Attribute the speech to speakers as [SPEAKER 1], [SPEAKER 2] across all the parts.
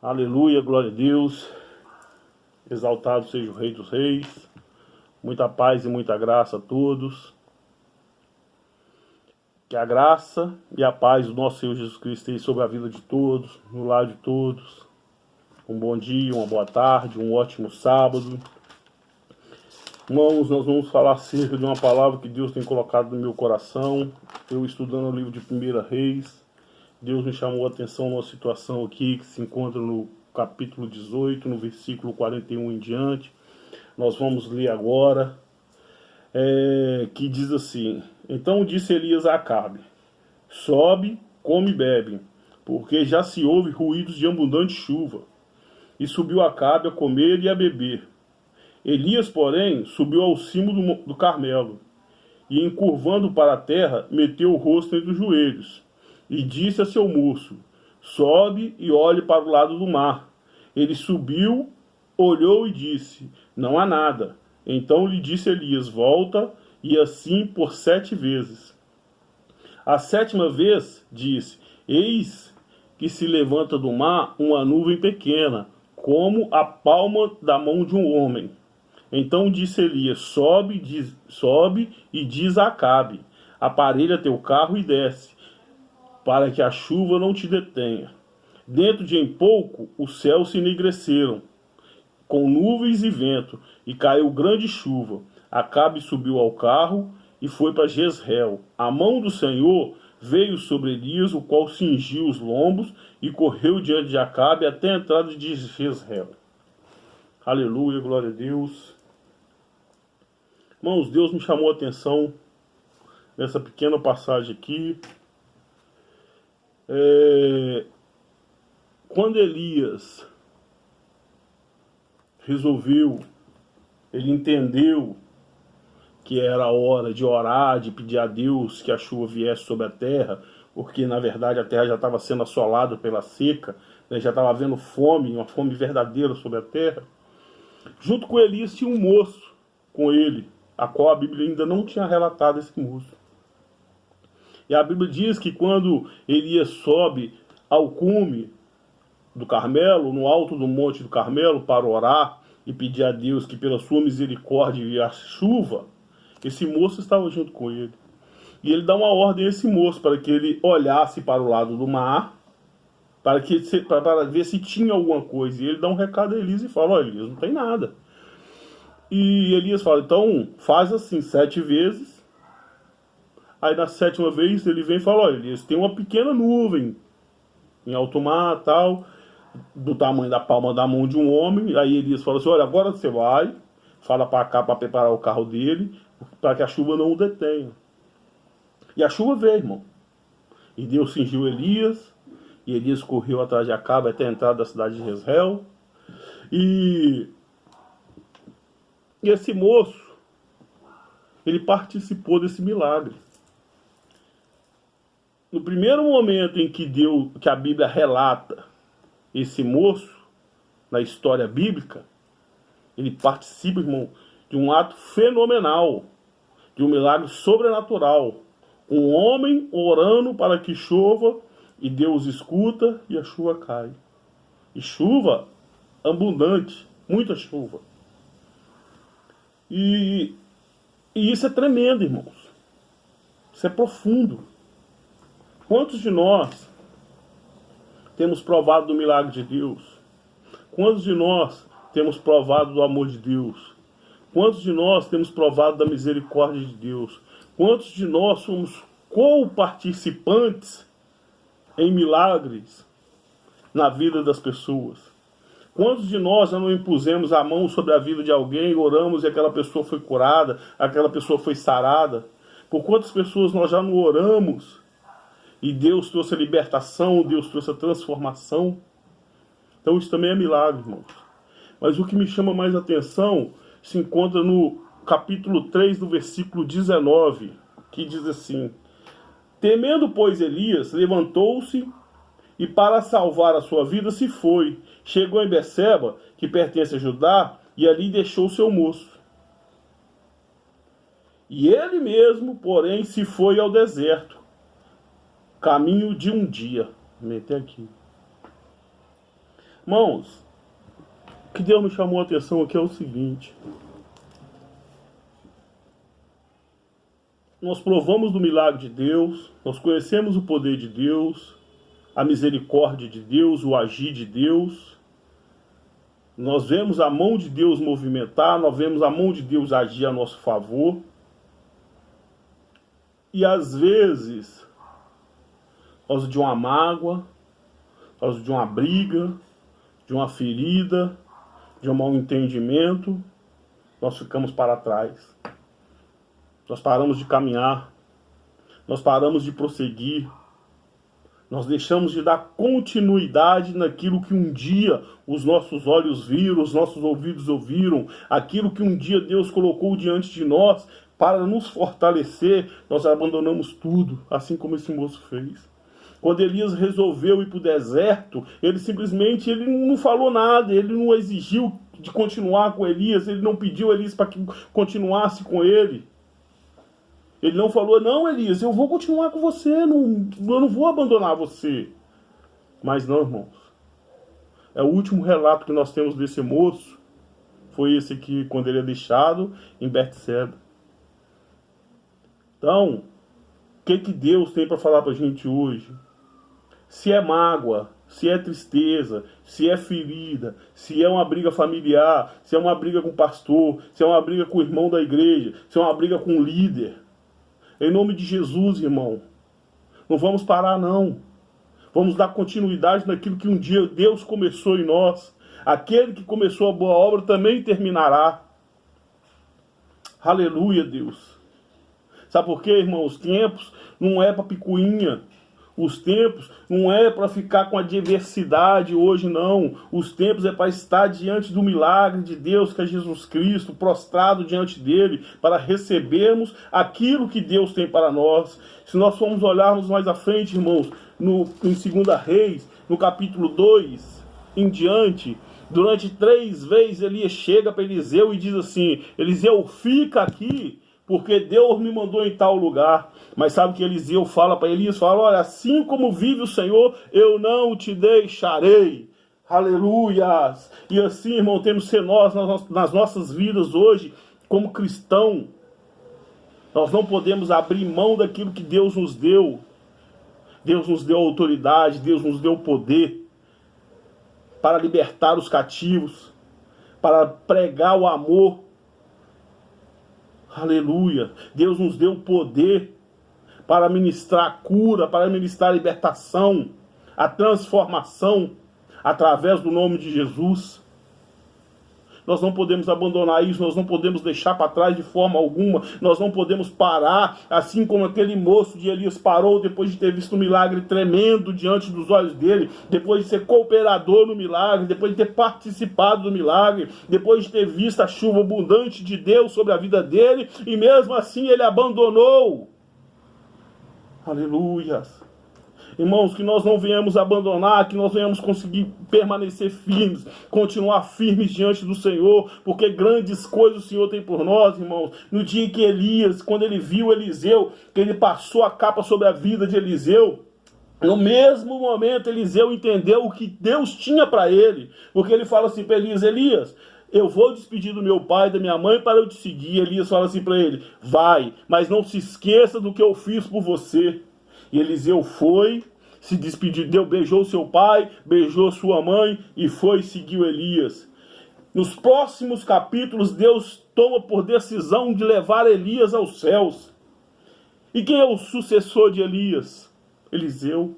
[SPEAKER 1] Aleluia, glória a Deus. Exaltado seja o Rei dos Reis. Muita paz e muita graça a todos. Que a graça e a paz do nosso Senhor Jesus Cristo esteja sobre a vida de todos, no lar de todos. Um bom dia, uma boa tarde, um ótimo sábado. Irmãos, nós vamos falar acerca de uma palavra que Deus tem colocado no meu coração. Eu estudando o livro de 1 Reis, Deus me chamou a atenção numa situação aqui que se encontra no capítulo 18, no versículo 41 em diante. Nós vamos ler agora, que diz assim: Então disse Elias a Acabe: Sobe, come e bebe, porque já se ouve ruídos de abundante chuva. E subiu Acabe a comer e a beber. Elias, porém, subiu ao cimo do Carmelo, e encurvando para a terra, meteu o rosto entre os joelhos, e disse a seu moço: Sobe e olhe para o lado do mar. Ele subiu, olhou e disse: Não há nada. Então lhe disse Elias: Volta, e assim por 7 vezes. A 7ª vez disse: Eis que se levanta do mar uma nuvem pequena, como a palma da mão de um homem. Então disse Elias: Sobe e diz a Acabe: Aparelha teu carro e desce, para que a chuva não te detenha. Dentro de em pouco os céus se enegreceram, com nuvens e vento, e caiu grande chuva. Acabe subiu ao carro e foi para Jezreel. A mão do Senhor veio sobre Elias, o qual cingiu os lombos e correu diante de Acabe até a entrada de Jezreel. Aleluia, glória a Deus. Irmãos, Deus me chamou a atenção nessa pequena passagem aqui. Quando Elias resolveu, ele entendeu que era a hora de orar, de pedir a Deus que a chuva viesse sobre a terra, porque na verdade a terra já estava sendo assolada pela seca, né, já estava havendo fome, uma fome verdadeira sobre a terra. Junto com Elias tinha um moço com ele, a qual a Bíblia ainda não tinha relatado esse moço. E a Bíblia diz que quando Elias sobe ao cume do Carmelo, no alto do monte do Carmelo, para orar e pedir a Deus que pela sua misericórdia e a chuva, esse moço estava junto com ele. E ele dá uma ordem a esse moço para que ele olhasse para o lado do mar, para ver se tinha alguma coisa. E ele dá um recado a Elias e fala: Olha, Elias, não tem nada. E Elias fala: Então faz assim 7 vezes. Aí na 7ª vez ele vem e fala: Olha, Elias, tem uma pequena nuvem em alto mar, tal, do tamanho da palma da mão de um homem. Aí Elias fala assim: Olha, agora você vai, fala para cá para preparar o carro dele, para que a chuva não o detenha. E a chuva veio, irmão. E Deus cingiu Elias, e Elias correu atrás de Acabe até a entrada da cidade de Jezreel. E esse moço, ele participou desse milagre. No primeiro momento em que a Bíblia relata esse moço, na história bíblica, ele participa, irmão, de um ato fenomenal, de um milagre sobrenatural. Um homem orando para que chova, e Deus escuta e a chuva cai. E chuva abundante, muita chuva. E isso é tremendo, irmãos. Isso é profundo. Quantos de nós temos provado do milagre de Deus? Quantos de nós temos provado do amor de Deus? Quantos de nós temos provado da misericórdia de Deus? Quantos de nós somos co-participantes em milagres na vida das pessoas? Quantos de nós já não impusemos a mão sobre a vida de alguém, oramos e aquela pessoa foi curada, aquela pessoa foi sarada? Por quantas pessoas nós já não oramos e Deus trouxe a libertação, Deus trouxe a transformação? Então isso também é milagre, irmãos. Mas o que me chama mais atenção se encontra no capítulo 3, do versículo 19, que diz assim: Temendo, pois, Elias, levantou-se e para salvar a sua vida se foi. Chegou em Beceba, que pertence a Judá, e ali deixou seu moço. E ele mesmo, porém, se foi ao deserto, caminho de um dia. Vou meter aqui. Irmãos, o que Deus me chamou a atenção aqui é o seguinte. Nós provamos do milagre de Deus, nós conhecemos o poder de Deus, a misericórdia de Deus, o agir de Deus. Nós vemos a mão de Deus movimentar, nós vemos a mão de Deus agir a nosso favor. E às vezes, por causa de uma mágoa, por causa de uma briga, de uma ferida, de um mau entendimento, nós ficamos para trás. Nós paramos de caminhar, nós paramos de prosseguir, nós deixamos de dar continuidade naquilo que um dia os nossos olhos viram, os nossos ouvidos ouviram, aquilo que um dia Deus colocou diante de nós para nos fortalecer. Nós abandonamos tudo, assim como esse moço fez. Quando Elias resolveu ir para o deserto, ele não falou nada, ele não exigiu de continuar com Elias, ele não pediu a Elias para que continuasse com ele. Ele não falou, não, Elias, eu vou continuar com você, eu não vou abandonar você. Mas não, irmãos. É o último relato que nós temos desse moço, foi esse aqui, quando ele é deixado em Betseba. Então, o que Deus tem para falar para a gente hoje? Se é mágoa, se é tristeza, se é ferida, se é uma briga familiar, se é uma briga com o pastor, se é uma briga com o irmão da igreja, se é uma briga com o líder, em nome de Jesus, irmão, não vamos parar não. Vamos dar continuidade naquilo que um dia Deus começou em nós. Aquele que começou a boa obra também terminará. Aleluia, Deus. Sabe por quê, irmão? Os tempos não é para picuinha. Os tempos não é para ficar com a adversidade hoje, não. Os tempos é para estar diante do milagre de Deus, que é Jesus Cristo, prostrado diante dele, para recebermos aquilo que Deus tem para nós. Se nós formos olharmos mais à frente, irmãos, em 2 Reis, no capítulo 2, em diante, durante 3 vezes Elias chega para Eliseu e diz assim, Eliseu, fica aqui, porque Deus me mandou em tal lugar. Mas sabe o que Eliseu fala para Elias? Fala, olha, assim como vive o Senhor, eu não te deixarei. Aleluias! E assim, irmão, temos que ser nós nas nossas vidas hoje, como cristão. Nós não podemos abrir mão daquilo que Deus nos deu. Deus nos deu autoridade, Deus nos deu poder para libertar os cativos, para pregar o amor. Aleluia! Deus nos deu poder para ministrar a cura, para ministrar a libertação, a transformação, através do nome de Jesus. Nós não podemos abandonar isso, nós não podemos deixar para trás de forma alguma, nós não podemos parar, assim como aquele moço de Elias parou depois de ter visto um milagre tremendo diante dos olhos dele, depois de ser cooperador no milagre, depois de ter participado do milagre, depois de ter visto a chuva abundante de Deus sobre a vida dele, e mesmo assim ele abandonou. Aleluias! Irmãos, que nós não venhamos abandonar, que nós venhamos conseguir permanecer firmes, continuar firmes diante do Senhor, porque grandes coisas o Senhor tem por nós, irmãos. No dia em que Elias, quando ele viu Eliseu, que ele passou a capa sobre a vida de Eliseu, no mesmo momento Eliseu entendeu o que Deus tinha para ele, porque ele fala assim para Elias, Elias, eu vou despedir do meu pai e da minha mãe para eu te seguir. Elias fala assim para ele, vai, mas não se esqueça do que eu fiz por você. E Eliseu foi, se despediu, beijou seu pai, beijou sua mãe e foi e seguiu Elias. Nos próximos capítulos, Deus toma por decisão de levar Elias aos céus. E quem é o sucessor de Elias? Eliseu.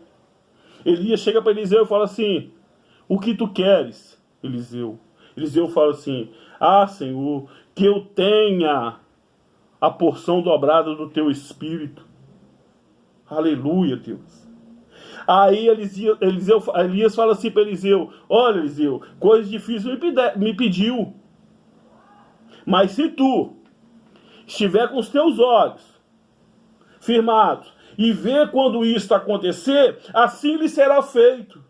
[SPEAKER 1] Elias chega para Eliseu e fala assim, o que tu queres, Eliseu? Eliseu fala assim, Senhor, que eu tenha a porção dobrada do teu espírito. Aleluia, Deus. Aí Elias fala assim para Eliseu, olha Eliseu, coisa difícil me pediu, mas se tu estiver com os teus olhos firmados e ver quando isso acontecer, assim lhe será feito.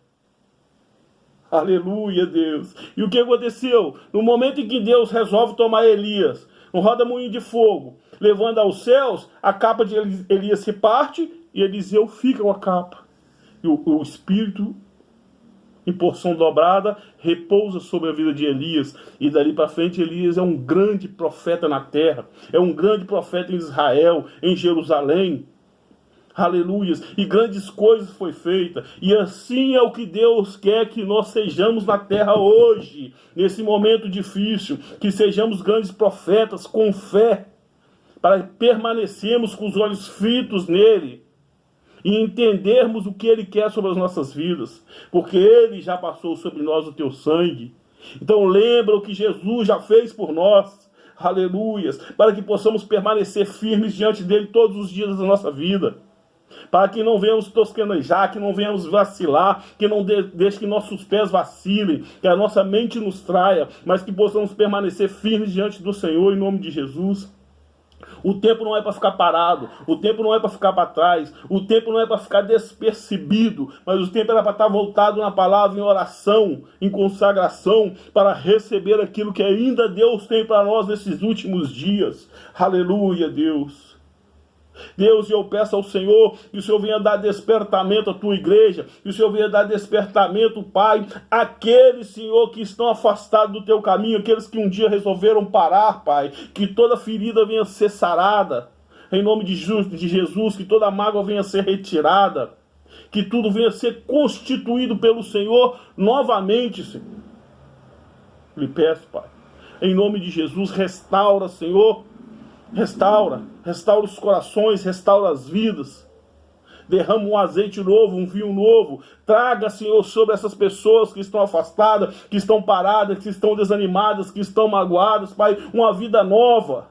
[SPEAKER 1] Aleluia, Deus. E o que aconteceu? No momento em que Deus resolve tomar Elias, um roda-moinho de fogo, levando aos céus, a capa de Elias se parte e Eliseu fica com a capa. E o Espírito em porção dobrada, repousa sobre a vida de Elias. E dali para frente, Elias é um grande profeta na terra. É um grande profeta em Israel, em Jerusalém. Aleluias. E grandes coisas foi feita. E assim é o que Deus quer que nós sejamos na terra hoje. Nesse momento difícil. Que sejamos grandes profetas com fé. Para permanecermos com os olhos fitos nele. E entendermos o que Ele quer sobre as nossas vidas, porque Ele já passou sobre nós o teu sangue. Então lembra o que Jesus já fez por nós, aleluias, para que possamos permanecer firmes diante dEle todos os dias da nossa vida, para que não venhamos tosquenejar, que não venhamos vacilar, que não deixe que nossos pés vacilem, que a nossa mente nos traia, mas que possamos permanecer firmes diante do Senhor em nome de Jesus. O tempo não é para ficar parado, o tempo não é para ficar para trás, o tempo não é para ficar despercebido, mas o tempo era para estar voltado na palavra, em oração, em consagração, para receber aquilo que ainda Deus tem para nós nesses últimos dias. Aleluia, Deus. Deus, eu peço ao Senhor que o Senhor venha dar despertamento à tua igreja, que o Senhor venha dar despertamento, Pai, àqueles, Senhor, que estão afastados do teu caminho, aqueles que um dia resolveram parar, Pai, que toda ferida venha ser sarada, em nome de Jesus, que toda mágoa venha ser retirada, que tudo venha ser constituído pelo Senhor novamente, Senhor. Lhe peço, Pai, em nome de Jesus, restaura, Senhor. Restaura os corações, restaura as vidas. Derrama um azeite novo, um vinho novo. Traga, Senhor, sobre essas pessoas que estão afastadas, que estão paradas, que estão desanimadas, que estão magoadas, Pai, uma vida nova.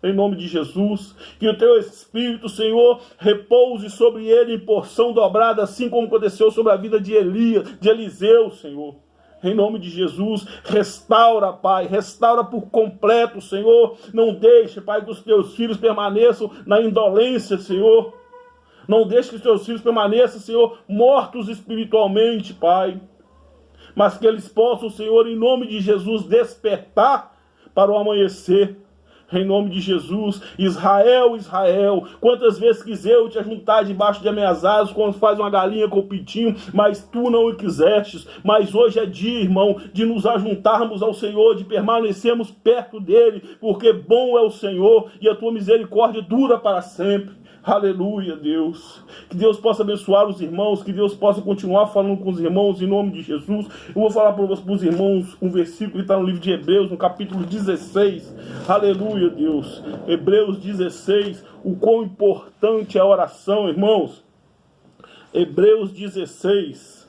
[SPEAKER 1] Em nome de Jesus, que o teu Espírito, Senhor, repouse sobre ele em porção dobrada, assim como aconteceu sobre a vida de Elias, de Eliseu, Senhor. Em nome de Jesus, restaura, Pai, restaura por completo, Senhor. Não deixe, Pai, que os teus filhos permaneçam na indolência, Senhor. Não deixe que os teus filhos permaneçam, Senhor, mortos espiritualmente, Pai. Mas que eles possam, Senhor, em nome de Jesus, despertar para o amanhecer. Em nome de Jesus, Israel, Israel, quantas vezes quiser eu te ajuntar debaixo de minhas asas, quando faz uma galinha com o pitinho, mas tu não o quisestes. Mas hoje é dia, irmão, de nos ajuntarmos ao Senhor, de permanecermos perto dele, porque bom é o Senhor e a tua misericórdia dura para sempre. Aleluia, Deus. Que Deus possa abençoar os irmãos, que Deus possa continuar falando com os irmãos em nome de Jesus. Eu vou falar para os irmãos um versículo que está no livro de Hebreus, no capítulo 16. Aleluia, Deus. Hebreus 16, o quão importante é a oração, irmãos. Hebreus 16.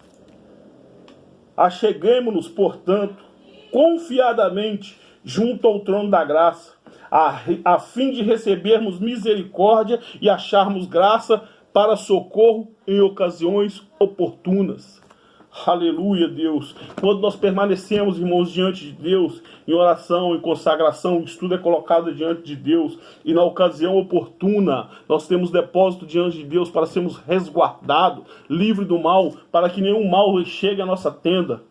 [SPEAKER 1] Acheguemo-nos, portanto, confiadamente junto ao trono da graça, a fim de recebermos misericórdia e acharmos graça para socorro em ocasiões oportunas. Aleluia, Deus. Quando nós permanecemos, irmãos, diante de Deus, em oração, em consagração, o estudo é colocado diante de Deus, e na ocasião oportuna, nós temos depósito diante de Deus para sermos resguardados, livre do mal, para que nenhum mal chegue à nossa tenda.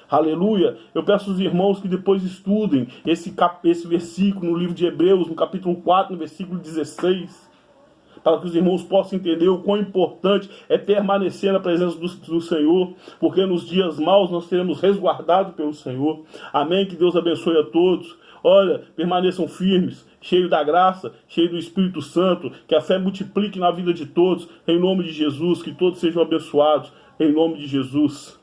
[SPEAKER 1] Aleluia. Eu peço aos irmãos que depois estudem esse versículo no livro de Hebreus, no capítulo 4, no versículo 16, para que os irmãos possam entender o quão importante é permanecer na presença do Senhor, porque nos dias maus nós seremos resguardados pelo Senhor. Amém? Que Deus abençoe a todos. Olha, permaneçam firmes, cheios da graça, cheios do Espírito Santo, que a fé multiplique na vida de todos, em nome de Jesus, que todos sejam abençoados, em nome de Jesus.